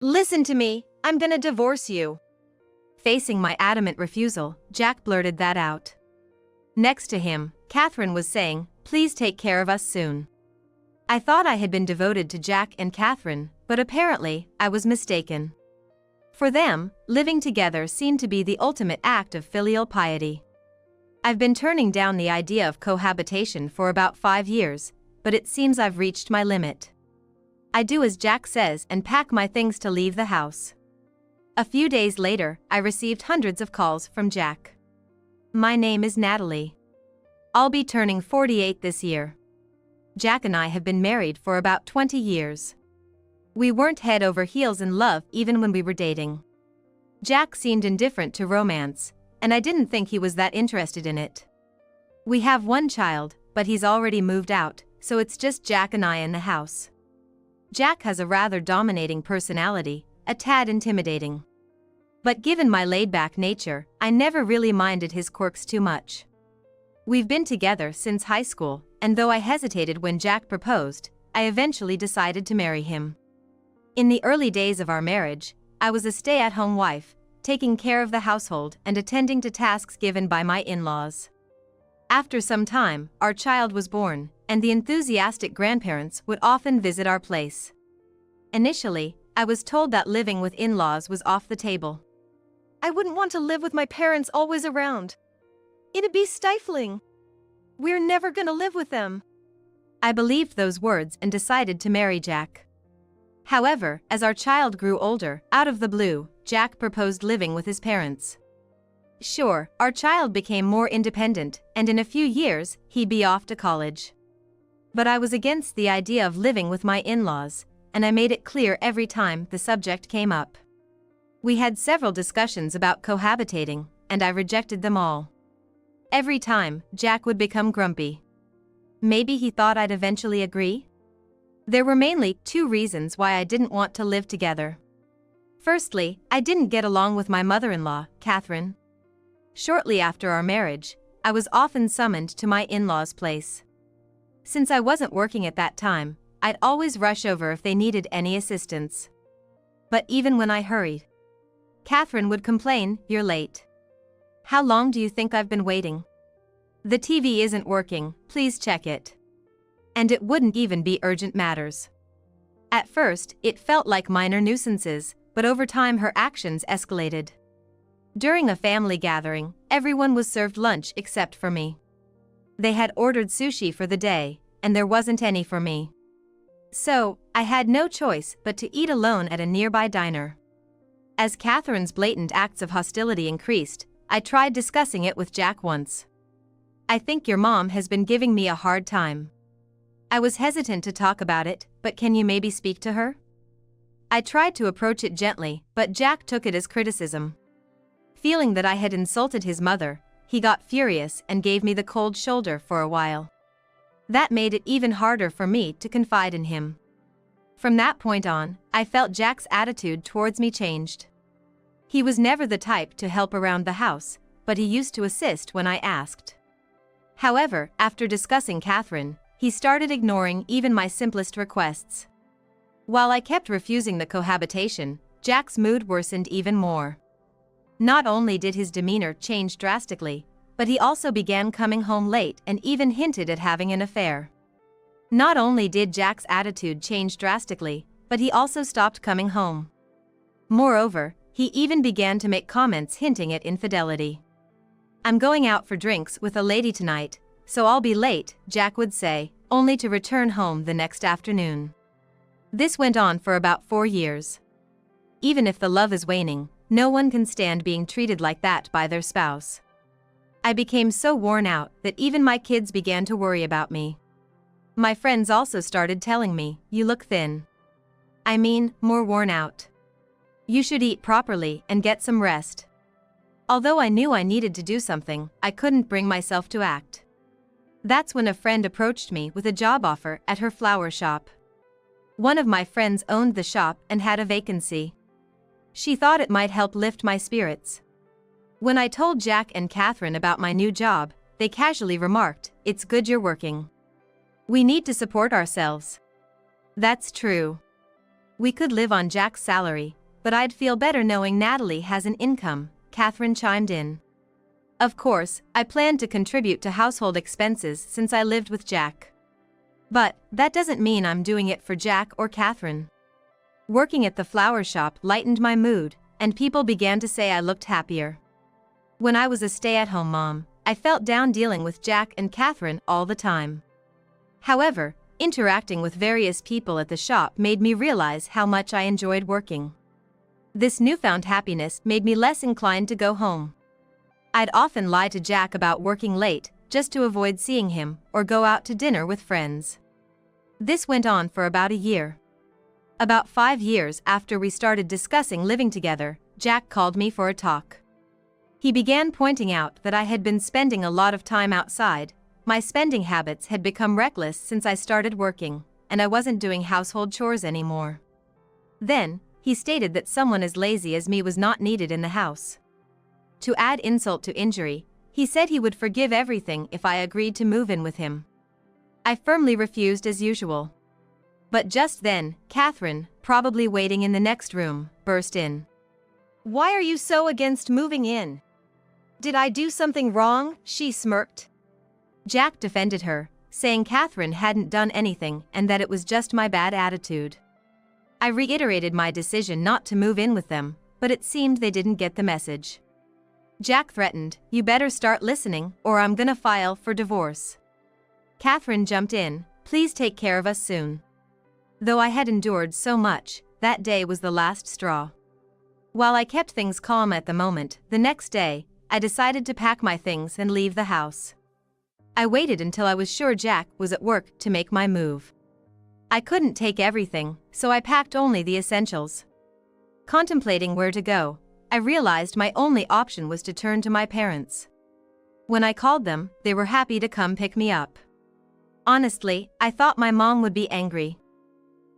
Listen to me, I'm gonna divorce you. Facing my adamant refusal, Jack blurted that out. Next to him, Catherine was saying, "Please take care of us soon." I thought I had been devoted to Jack and Catherine, but apparently, I was mistaken. For them, living together seemed to be the ultimate act of filial piety. I've been turning down the idea of cohabitation for about 5 years, but it seems I've reached my limit. I do as Jack says and pack my things to leave the house. A few days later, I received hundreds of calls from Jack. My name is Natalie. I'll be turning 48 this year. Jack and I have been married for about 20 years. We weren't head over heels in love even when we were dating. Jack seemed indifferent to romance, and I didn't think he was that interested in it. We have one child, but he's already moved out, so it's just Jack and I in the house. Jack has a rather dominating personality, a tad intimidating. But given my laid-back nature, I never really minded his quirks too much. We've been together since high school, and though I hesitated when Jack proposed, I eventually decided to marry him. In the early days of our marriage, I was a stay-at-home wife, taking care of the household and attending to tasks given by my in-laws. After some time, our child was born, and the enthusiastic grandparents would often visit our place. Initially, I was told that living with in-laws was off the table. I wouldn't want to live with my parents always around. It'd be stifling. We're never gonna live with them. I believed those words and decided to marry Jack. However, as our child grew older, out of the blue, Jack proposed living with his parents. Sure, our child became more independent, and in a few years, he'd be off to college. But I was against the idea of living with my in-laws, and I made it clear every time the subject came up. We had several discussions about cohabitating, and I rejected them all. Every time, Jack would become grumpy. Maybe he thought I'd eventually agree? There were mainly 2 reasons why I didn't want to live together. Firstly, I didn't get along with my mother-in-law, Catherine. Shortly after our marriage, I was often summoned to my in-laws' place. Since I wasn't working at that time, I'd always rush over if they needed any assistance. But even when I hurried, Catherine would complain, "You're late. How long do you think I've been waiting? The TV isn't working, please check it." And it wouldn't even be urgent matters. At first, it felt like minor nuisances, but over time her actions escalated. During a family gathering, everyone was served lunch except for me. They had ordered sushi for the day, and there wasn't any for me. So, I had no choice but to eat alone at a nearby diner. As Catherine's blatant acts of hostility increased, I tried discussing it with Jack once. "I think your mom has been giving me a hard time." I was hesitant to talk about it, but can you maybe speak to her? I tried to approach it gently, but Jack took it as criticism. Feeling that I had insulted his mother, he got furious and gave me the cold shoulder for a while. That made it even harder for me to confide in him. From that point on, I felt Jack's attitude towards me changed. He was never the type to help around the house, but he used to assist when I asked. However, after discussing Catherine, he started ignoring even my simplest requests. While I kept refusing the cohabitation, Jack's mood worsened even more. Not only did his demeanor change drastically, but he also began coming home late and even hinted at having an affair. Not only did Jack's attitude change drastically, but he also stopped coming home. Moreover, he even began to make comments hinting at infidelity. "I'm going out for drinks with a lady tonight, so I'll be late," Jack would say, only to return home the next afternoon. This went on for about 4 years. Even if the love is waning, no one can stand being treated like that by their spouse. I became so worn out that even my kids began to worry about me. My friends also started telling me, "You look thin. I mean, more worn out. You should eat properly and get some rest." Although I knew I needed to do something, I couldn't bring myself to act. That's when a friend approached me with a job offer at her flower shop. One of my friends owned the shop and had a vacancy. She thought it might help lift my spirits. When I told Jack and Catherine about my new job, they casually remarked, "It's good you're working. We need to support ourselves." That's true. We could live on Jack's salary, but I'd feel better knowing Natalie has an income, Catherine chimed in. Of course, I planned to contribute to household expenses since I lived with Jack. But that doesn't mean I'm doing it for Jack or Catherine. Working at the flower shop lightened my mood, and people began to say I looked happier. When I was a stay-at-home mom, I felt down dealing with Jack and Catherine all the time. However, interacting with various people at the shop made me realize how much I enjoyed working. This newfound happiness made me less inclined to go home. I'd often lie to Jack about working late, just to avoid seeing him, or go out to dinner with friends. This went on for about a year. About 5 years after we started discussing living together, Jack called me for a talk. He began pointing out that I had been spending a lot of time outside. My spending habits had become reckless since I started working, and I wasn't doing household chores anymore. Then, he stated that someone as lazy as me was not needed in the house. To add insult to injury, he said he would forgive everything if I agreed to move in with him. I firmly refused as usual. But just then, Catherine, probably waiting in the next room, burst in. "Why are you so against moving in? Did I do something wrong?" she smirked. Jack defended her, saying Catherine hadn't done anything and that it was just my bad attitude. I reiterated my decision not to move in with them, but it seemed they didn't get the message. Jack threatened, "You better start listening, or I'm gonna file for divorce." Catherine jumped in, "Please take care of us soon." Though I had endured so much, that day was the last straw. While I kept things calm at the moment, the next day, I decided to pack my things and leave the house. I waited until I was sure Jack was at work to make my move. I couldn't take everything, so I packed only the essentials. Contemplating where to go, I realized my only option was to turn to my parents. When I called them, they were happy to come pick me up. Honestly, I thought my mom would be angry,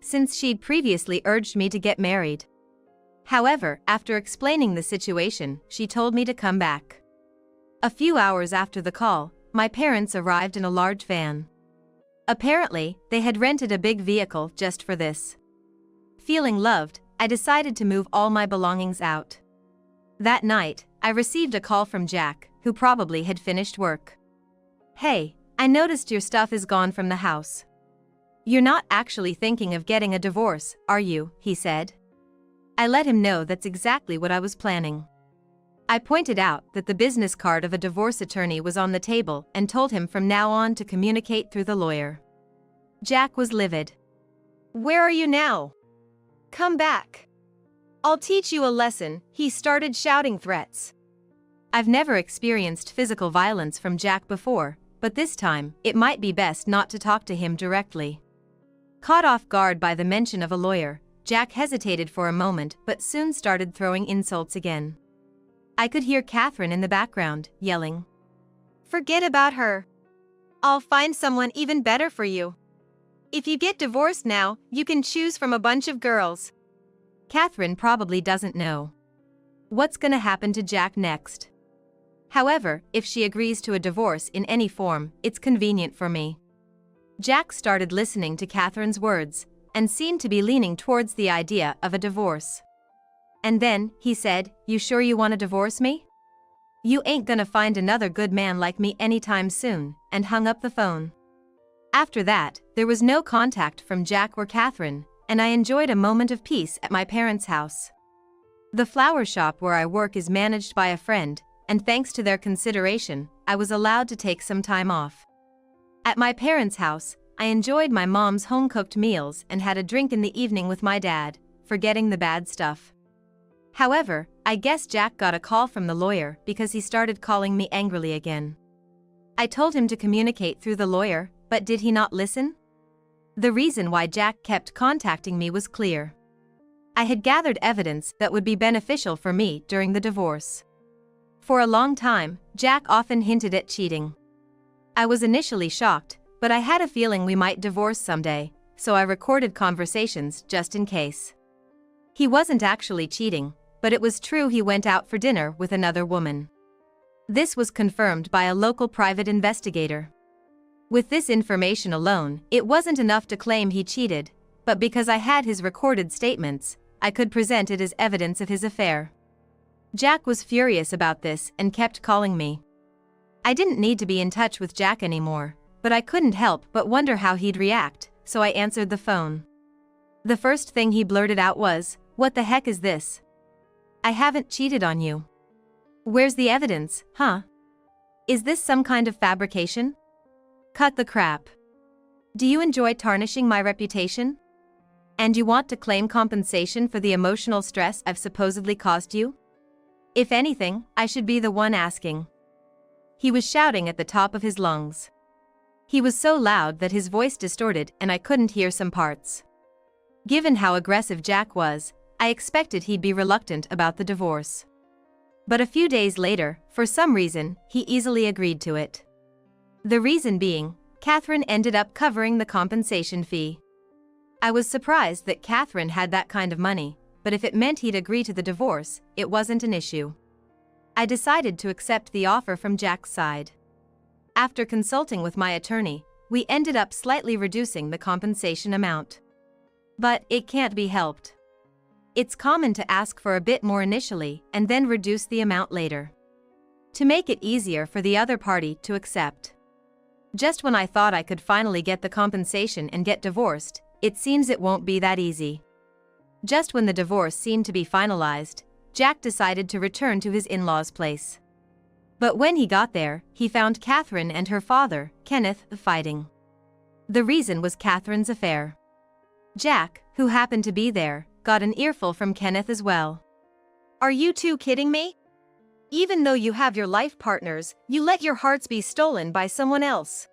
since she'd previously urged me to get married. However, after explaining the situation, she told me to come back. A few hours after the call, my parents arrived in a large van. Apparently, they had rented a big vehicle just for this. Feeling loved, I decided to move all my belongings out. That night, I received a call from Jack, who probably had finished work. "Hey, I noticed your stuff is gone from the house. You're not actually thinking of getting a divorce, are you?" he said. I let him know that's exactly what I was planning. I pointed out that the business card of a divorce attorney was on the table and told him from now on to communicate through the lawyer. Jack was livid. "Where are you now? Come back. I'll teach you a lesson," he started shouting threats. I've never experienced physical violence from Jack before, but this time, it might be best not to talk to him directly. Caught off guard by the mention of a lawyer, Jack hesitated for a moment but soon started throwing insults again. I could hear Catherine in the background, yelling, "Forget about her. I'll find someone even better for you. If you get divorced now, you can choose from a bunch of girls." Catherine probably doesn't know what's gonna happen to Jack next. However, if she agrees to a divorce in any form, it's convenient for me. Jack started listening to Catherine's words, and seemed to be leaning towards the idea of a divorce. And then, he said, "You sure you want to divorce me? You ain't gonna find another good man like me anytime soon," and hung up the phone. After that, there was no contact from Jack or Catherine, and I enjoyed a moment of peace at my parents' house. The flower shop where I work is managed by a friend, and thanks to their consideration, I was allowed to take some time off. At my parents' house, I enjoyed my mom's home-cooked meals and had a drink in the evening with my dad, forgetting the bad stuff. However, I guess Jack got a call from the lawyer because he started calling me angrily again. I told him to communicate through the lawyer, but did he not listen? The reason why Jack kept contacting me was clear. I had gathered evidence that would be beneficial for me during the divorce. For a long time, Jack often hinted at cheating. I was initially shocked, but I had a feeling we might divorce someday, so I recorded conversations just in case. He wasn't actually cheating, but it was true he went out for dinner with another woman. This was confirmed by a local private investigator. With this information alone, it wasn't enough to claim he cheated, but because I had his recorded statements, I could present it as evidence of his affair. Jack was furious about this and kept calling me. I didn't need to be in touch with Jack anymore, but I couldn't help but wonder how he'd react, so I answered the phone. The first thing he blurted out was, "What the heck is this? I haven't cheated on you. Where's the evidence, huh? Is this some kind of fabrication? Cut the crap. Do you enjoy tarnishing my reputation? And you want to claim compensation for the emotional stress I've supposedly caused you? If anything, I should be the one asking." He was shouting at the top of his lungs. He was so loud that his voice distorted and I couldn't hear some parts. Given how aggressive Jack was, I expected he'd be reluctant about the divorce. But a few days later, for some reason, he easily agreed to it. The reason being, Catherine ended up covering the compensation fee. I was surprised that Catherine had that kind of money, but if it meant he'd agree to the divorce, it wasn't an issue. I decided to accept the offer from Jack's side. After consulting with my attorney, we ended up slightly reducing the compensation amount. But it can't be helped. It's common to ask for a bit more initially and then reduce the amount later, to make it easier for the other party to accept. Just when I thought I could finally get the compensation and get divorced, it seems it won't be that easy. Just when the divorce seemed to be finalized, Jack decided to return to his in-laws' place. But when he got there, he found Catherine and her father, Kenneth, fighting. The reason was Catherine's affair. Jack, who happened to be there, got an earful from Kenneth as well. "Are you two kidding me? Even though you have your life partners, you let your hearts be stolen by someone else.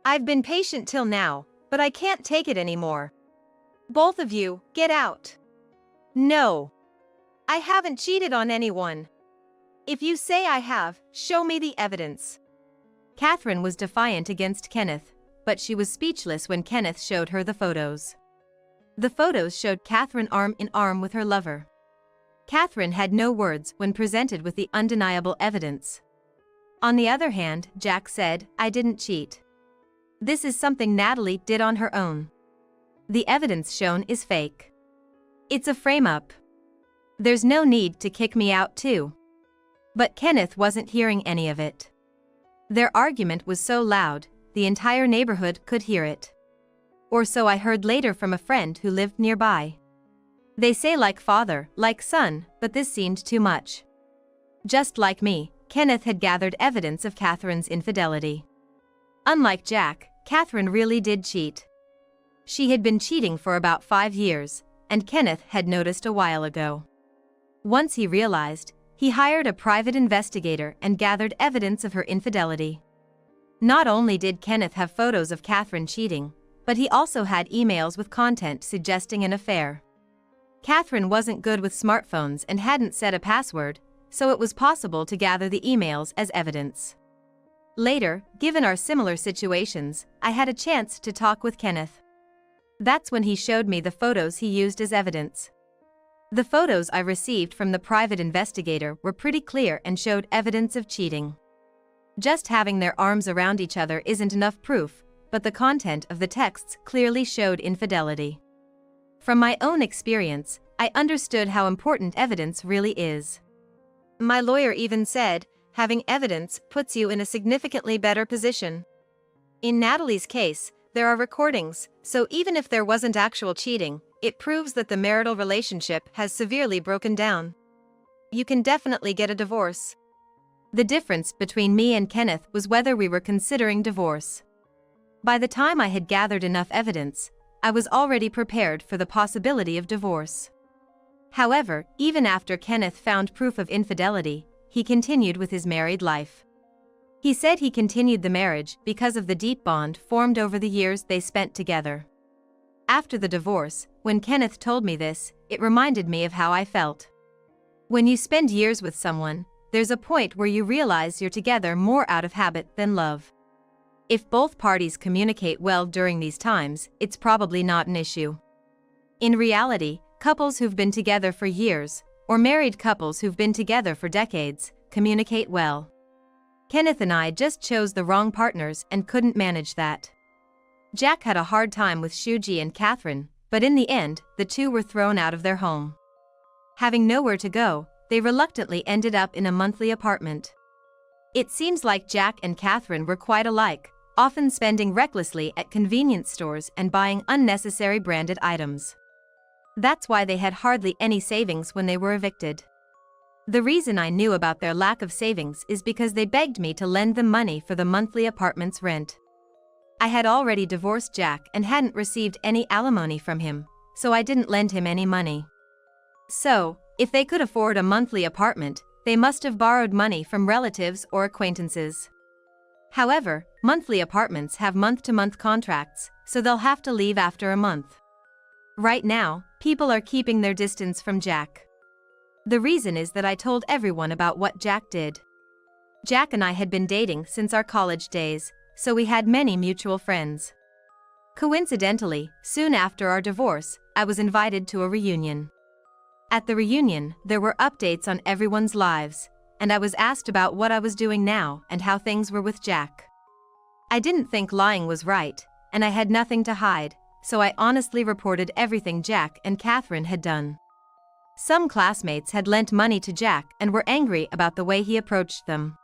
I've been patient till now, but I can't take it anymore. Both of you, get out." "No. I haven't cheated on anyone. If you say I have, show me the evidence." Catherine was defiant against Kenneth, but she was speechless when Kenneth showed her the photos. The photos showed Catherine arm in arm with her lover. Catherine had no words when presented with the undeniable evidence. On the other hand, Jack said, "I didn't cheat. This is something Natalie did on her own. The evidence shown is fake. It's a frame-up. There's no need to kick me out too." But Kenneth wasn't hearing any of it. Their argument was so loud, the entire neighborhood could hear it. Or so I heard later from a friend who lived nearby. They say like father, like son, but this seemed too much. Just like me, Kenneth had gathered evidence of Catherine's infidelity. Unlike Jack, Catherine really did cheat. She had been cheating for about 5 years, and Kenneth had noticed a while ago. Once he realized, he hired a private investigator and gathered evidence of her infidelity. Not only did Kenneth have photos of Catherine cheating, but he also had emails with content suggesting an affair. Catherine wasn't good with smartphones and hadn't set a password, so it was possible to gather the emails as evidence. Later, given our similar situations, I had a chance to talk with Kenneth. That's when he showed me the photos he used as evidence. The photos I received from the private investigator were pretty clear and showed evidence of cheating. Just having their arms around each other isn't enough proof, but the content of the texts clearly showed infidelity. From my own experience, I understood how important evidence really is. My lawyer even said, having evidence puts you in a significantly better position. In Natalie's case, there are recordings, so even if there wasn't actual cheating, it proves that the marital relationship has severely broken down. You can definitely get a divorce. The difference between me and Kenneth was whether we were considering divorce. By the time I had gathered enough evidence, I was already prepared for the possibility of divorce. However, even after Kenneth found proof of infidelity, he continued with his married life. He said he continued the marriage because of the deep bond formed over the years they spent together. After the divorce, when Kenneth told me this, it reminded me of how I felt. When you spend years with someone, there's a point where you realize you're together more out of habit than love. If both parties communicate well during these times, it's probably not an issue. In reality, couples who've been together for years, or married couples who've been together for decades, communicate well. Kenneth and I just chose the wrong partners and couldn't manage that. Jack had a hard time with Shuji and Catherine, but in the end, the two were thrown out of their home. Having nowhere to go, they reluctantly ended up in a monthly apartment. It seems like Jack and Catherine were quite alike, often spending recklessly at convenience stores and buying unnecessary branded items. That's why they had hardly any savings when they were evicted. The reason I knew about their lack of savings is because they begged me to lend them money for the monthly apartment's rent. I had already divorced Jack and hadn't received any alimony from him, so I didn't lend him any money. So, if they could afford a monthly apartment, they must have borrowed money from relatives or acquaintances. However, monthly apartments have month-to-month contracts, so they'll have to leave after a month. Right now, people are keeping their distance from Jack. The reason is that I told everyone about what Jack did. Jack and I had been dating since our college days, so we had many mutual friends. Coincidentally, soon after our divorce, I was invited to a reunion. At the reunion, there were updates on everyone's lives, and I was asked about what I was doing now and how things were with Jack. I didn't think lying was right, and I had nothing to hide, so I honestly reported everything Jack and Catherine had done. Some classmates had lent money to Jack and were angry about the way he approached them.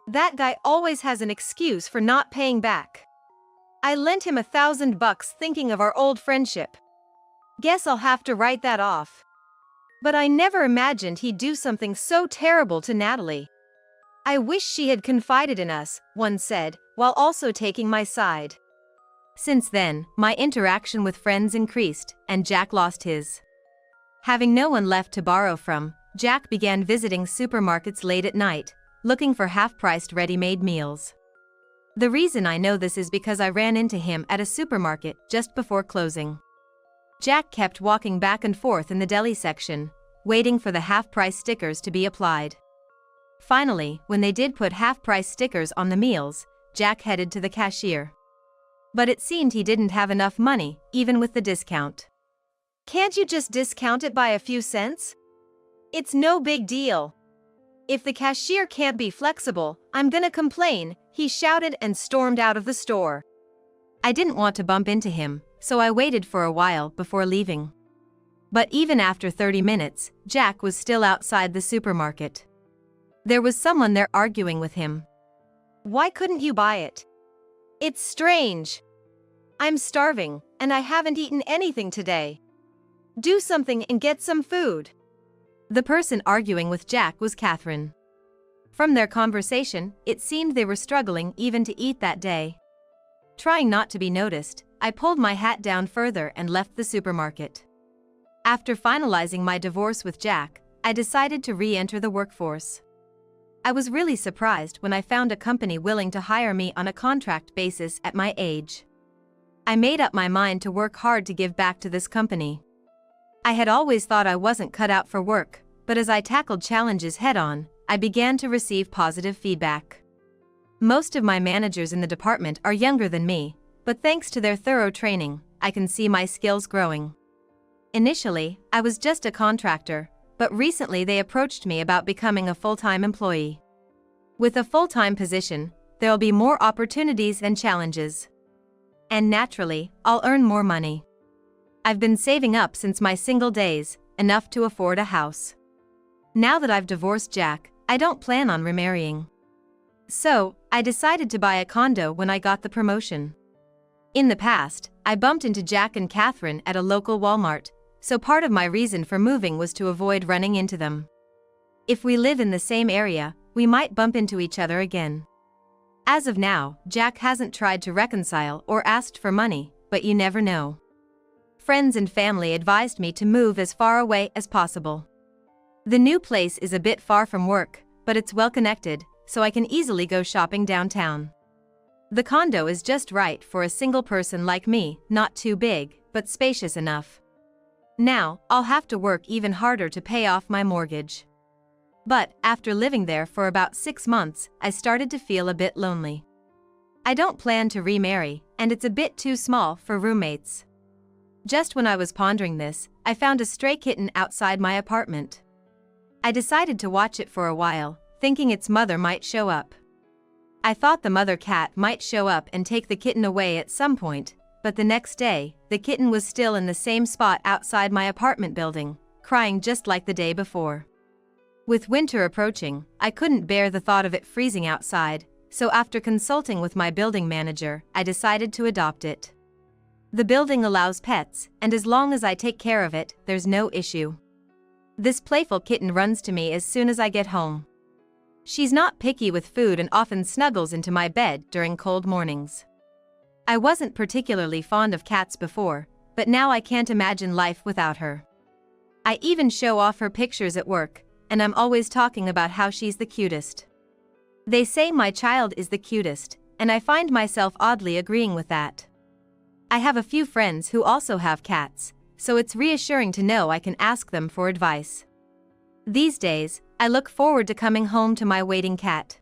That guy always has an excuse for not paying back. I lent him $1,000 thinking of our old friendship. Guess I'll have to write that off. But I never imagined he'd do something so terrible to Natalie. I wish she had confided in us, one said, while also taking my side. Since then, my interaction with friends increased, and Jack lost his. Having no one left to borrow from, Jack began visiting supermarkets late at night, looking for half-priced ready-made meals. The reason I know this is because I ran into him at a supermarket just before closing. Jack kept walking back and forth in the deli section, waiting for the half-price stickers to be applied. Finally, when they did put half-price stickers on the meals, Jack headed to the cashier. But it seemed he didn't have enough money, even with the discount. "Can't you just discount it by a few cents? It's no big deal. If the cashier can't be flexible, I'm gonna complain," he shouted and stormed out of the store. I didn't want to bump into him, so I waited for a while before leaving. But even after 30 minutes, Jack was still outside the supermarket. There was someone there arguing with him. "Why couldn't you buy it? It's strange. I'm starving, and I haven't eaten anything today. Do something and get some food." The person arguing with Jack was Catherine. From their conversation, it seemed they were struggling even to eat that day. Trying not to be noticed, I pulled my hat down further and left the supermarket. After finalizing my divorce with Jack, I decided to re-enter the workforce. I was really surprised when I found a company willing to hire me on a contract basis at my age. I made up my mind to work hard to give back to this company. I had always thought I wasn't cut out for work, but as I tackled challenges head-on, I began to receive positive feedback. Most of my managers in the department are younger than me, but thanks to their thorough training, I can see my skills growing. Initially, I was just a contractor, but recently they approached me about becoming a full-time employee. With a full-time position, there'll be more opportunities and challenges. And naturally, I'll earn more money. I've been saving up since my single days, enough to afford a house. Now that I've divorced Jack, I don't plan on remarrying. So, I decided to buy a condo when I got the promotion. In the past, I bumped into Jack and Catherine at a local Walmart, so part of my reason for moving was to avoid running into them. If we live in the same area, we might bump into each other again. As of now, Jack hasn't tried to reconcile or asked for money, but you never know. Friends and family advised me to move as far away as possible. The new place is a bit far from work, but it's well connected, so I can easily go shopping downtown. The condo is just right for a single person like me, not too big, but spacious enough. Now, I'll have to work even harder to pay off my mortgage. But, after living there for about 6 months, I started to feel a bit lonely. I don't plan to remarry, and it's a bit too small for roommates. Just when I was pondering this, I found a stray kitten outside my apartment. I decided to watch it for a while, thinking its mother might show up. I thought the mother cat might show up and take the kitten away at some point, but the next day, the kitten was still in the same spot outside my apartment building, crying just like the day before. With winter approaching, I couldn't bear the thought of it freezing outside, so after consulting with my building manager, I decided to adopt it. The building allows pets, and as long as I take care of it, there's no issue. This playful kitten runs to me as soon as I get home. She's not picky with food and often snuggles into my bed during cold mornings. I wasn't particularly fond of cats before, but now I can't imagine life without her. I even show off her pictures at work, and I'm always talking about how she's the cutest. They say my child is the cutest, and I find myself oddly agreeing with that. I have a few friends who also have cats, so it's reassuring to know I can ask them for advice. These days, I look forward to coming home to my waiting cat.